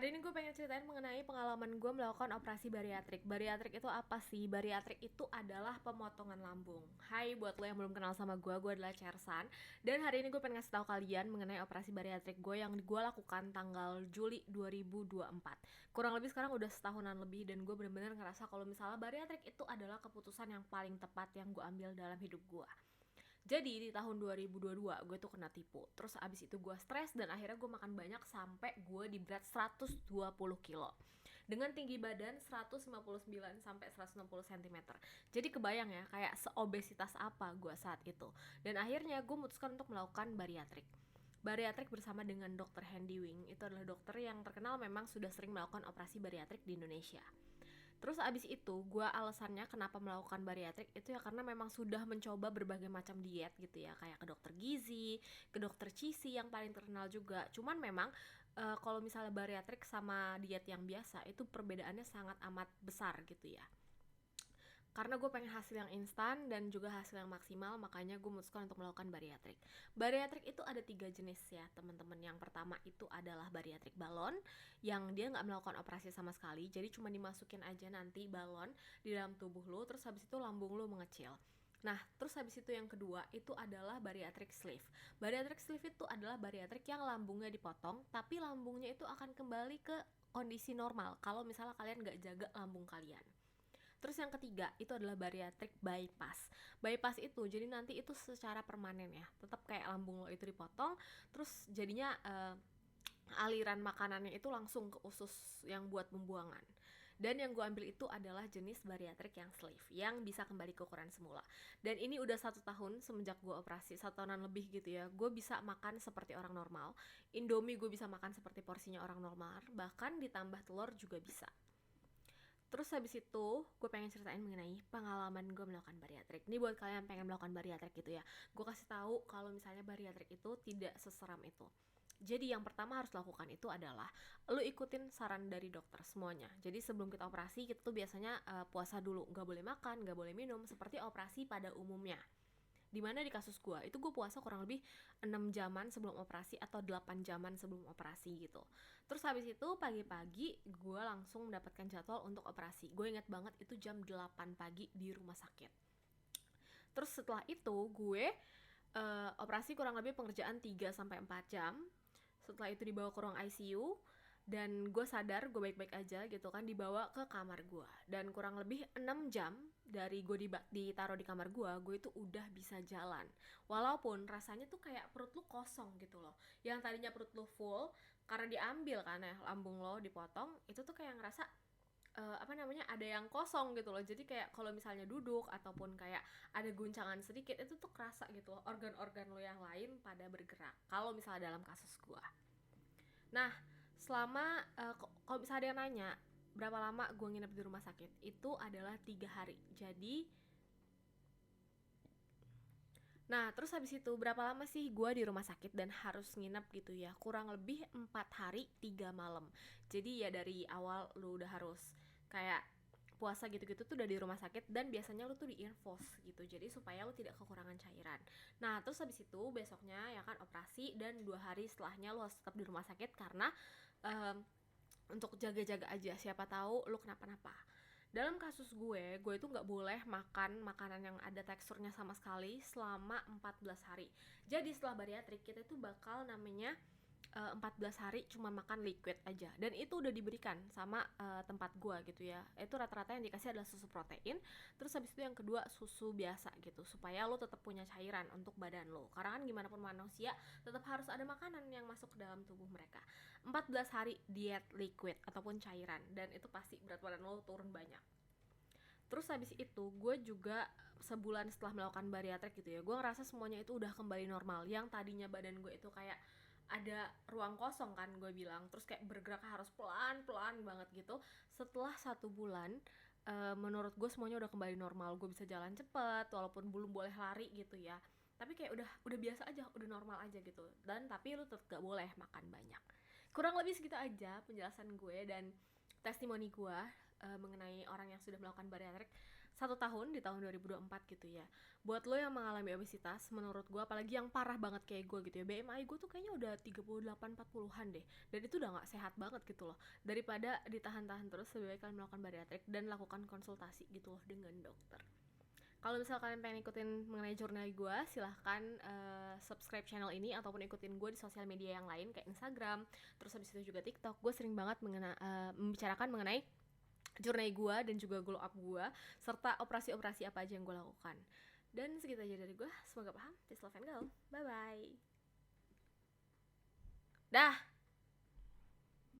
Hari ini gue pengen ceritain mengenai pengalaman gue melakukan operasi bariatrik. Bariatrik itu apa sih? Bariatrik itu adalah pemotongan lambung. Hai buat lo yang belum kenal sama gue adalah Chersan. Dan hari ini gue pengen ngasih tahu kalian mengenai operasi bariatrik gue yang gue lakukan tanggal Juli 2024. Kurang lebih sekarang udah setahunan lebih, dan gue bener-bener ngerasa kalau misalnya bariatrik itu adalah keputusan yang paling tepat yang gue ambil dalam hidup gue. Jadi di tahun 2022 gue tuh kena tipu. Terus abis itu gue stres dan akhirnya gue makan banyak sampai gue di berat 120 kilo. Dengan tinggi badan 159 sampai 160 cm. Jadi kebayang ya kayak seobesitas apa gue saat itu. Dan akhirnya gue memutuskan untuk melakukan bariatrik. Bariatrik bersama dengan Dr. Handy Wing. Itu adalah dokter yang terkenal memang sudah sering melakukan operasi bariatrik di Indonesia. Terus abis itu gue alasannya kenapa melakukan bariatrik itu ya karena memang sudah mencoba berbagai macam diet gitu ya, kayak ke dokter gizi, ke dokter Cisi yang paling terkenal juga. Cuman memang kalau misalnya bariatrik sama diet yang biasa itu perbedaannya sangat amat besar gitu ya. Karena gue pengen hasil yang instan dan juga hasil yang maksimal, makanya gue memutuskan untuk melakukan bariatrik. Bariatrik itu ada 3 jenis ya teman-teman. Yang pertama itu adalah bariatrik balon, yang dia nggak melakukan operasi sama sekali, jadi cuma dimasukin aja nanti balon di dalam tubuh lo, terus habis itu lambung lo mengecil. Nah, terus habis itu yang kedua itu adalah bariatric sleeve. Bariatric sleeve itu adalah bariatrik yang lambungnya dipotong, tapi lambungnya itu akan kembali ke kondisi normal kalau misalnya kalian nggak jaga lambung kalian. Terus yang ketiga itu adalah bariatric bypass. Bypass itu jadi nanti itu secara permanen ya, tetap kayak lambung lo itu dipotong, terus jadinya aliran makanannya itu langsung ke usus yang buat pembuangan. Dan yang gue ambil itu adalah jenis bariatrik yang sleeve, yang bisa kembali ke ukuran semula. Dan ini udah 1 tahun semenjak gue operasi, 1 tahunan lebih gitu ya. Gue bisa makan seperti orang normal. Indomie gue bisa makan seperti porsinya orang normal, bahkan ditambah telur juga bisa. Terus habis itu gue pengen ceritain mengenai pengalaman gue melakukan bariatrik. Ini buat kalian yang pengen melakukan bariatrik gitu ya. Gue kasih tahu kalau misalnya bariatrik itu tidak seseram itu. Jadi yang pertama harus lakukan itu adalah lu ikutin saran dari dokter semuanya. Jadi sebelum kita operasi kita tuh biasanya puasa dulu, nggak boleh makan, nggak boleh minum, seperti operasi pada umumnya. Dimana di kasus gue itu gue puasa kurang lebih 6 jaman sebelum operasi atau 8 jaman sebelum operasi gitu. Terus habis itu pagi-pagi gue langsung mendapatkan jadwal untuk operasi. Gue inget banget itu jam 8 pagi di rumah sakit. Terus setelah itu gue operasi kurang lebih pengerjaan 3-4 jam. Setelah itu dibawa ke ruang ICU, dan gue sadar gue baik-baik aja gitu kan, dibawa ke kamar gue. Dan kurang lebih 6 jam dari gue ditaruh di kamar gue itu udah bisa jalan. Walaupun rasanya tuh kayak perut lu kosong gitu loh. Yang tadinya perut lu full karena diambil kan ya, lambung lo dipotong, itu tuh kayak ngerasa ada yang kosong gitu loh. Jadi kayak kalau misalnya duduk ataupun kayak ada guncangan sedikit itu tuh kerasa gitu loh, organ-organ lo yang lain pada bergerak kalau misalnya dalam kasus gua. Nah, selama kalau misalnya ada yang nanya berapa lama gue nginep di rumah sakit, itu adalah 3 hari. Jadi nah, terus habis itu berapa lama sih gue di rumah sakit dan harus nginep gitu ya? Kurang lebih 4 hari 3 malam. Jadi ya dari awal lu udah harus kayak puasa gitu-gitu tuh udah di rumah sakit, dan biasanya lu tuh di infus gitu. Jadi supaya lu tidak kekurangan cairan. Nah, terus habis itu besoknya ya kan operasi, dan 2 hari setelahnya lu harus tetap di rumah sakit karena um, untuk jaga-jaga aja, siapa tahu lu kenapa-napa. Dalam kasus gue itu nggak boleh makan makanan yang ada teksturnya sama sekali selama 14 hari. Jadi setelah bariatrik kita itu bakal namanya 14 hari cuma makan liquid aja, dan itu udah diberikan sama tempat gue gitu ya. Itu rata-rata yang dikasih adalah susu protein. Terus habis itu yang kedua susu biasa gitu, supaya lo tetap punya cairan untuk badan lo, karena kan gimana pun manusia tetap harus ada makanan yang masuk ke dalam tubuh mereka. 14 hari diet liquid ataupun cairan, dan itu pasti berat badan lo turun banyak. Terus habis itu gue juga sebulan setelah melakukan bariatrik gitu ya, gue ngerasa semuanya itu udah kembali normal. Yang tadinya badan gue itu kayak ada ruang kosong kan gue bilang, terus kayak bergerak harus pelan-pelan banget gitu. Setelah 1 bulan, menurut gue semuanya udah kembali normal. Gue bisa jalan cepet walaupun belum boleh lari gitu ya, tapi kayak udah biasa aja, udah normal aja gitu. Dan tapi lu tetap gak boleh makan banyak. Kurang lebih segitu aja penjelasan gue dan testimoni gue mengenai orang yang sudah melakukan bariatrik. 1 tahun di tahun 2024 gitu ya. Buat lo yang mengalami obesitas, menurut gue apalagi yang parah banget kayak gue gitu ya, BMI gue tuh kayaknya udah 38-40an deh, dan itu udah gak sehat banget gitu loh. Daripada ditahan-tahan terus, lebih baik kalian melakukan bariatrik dan lakukan konsultasi gitu loh dengan dokter. Kalau misal kalian pengen ikutin mengenai jurnal gue, silahkan subscribe channel ini ataupun ikutin gue di sosial media yang lain kayak Instagram, terus habis itu juga TikTok. Gue sering banget membicarakan mengenai journey gue dan juga glow up gue, serta operasi-operasi apa aja yang gue lakukan. Dan segitu aja dari gue, semoga paham. Peace, love, and go. Bye-bye. Dah.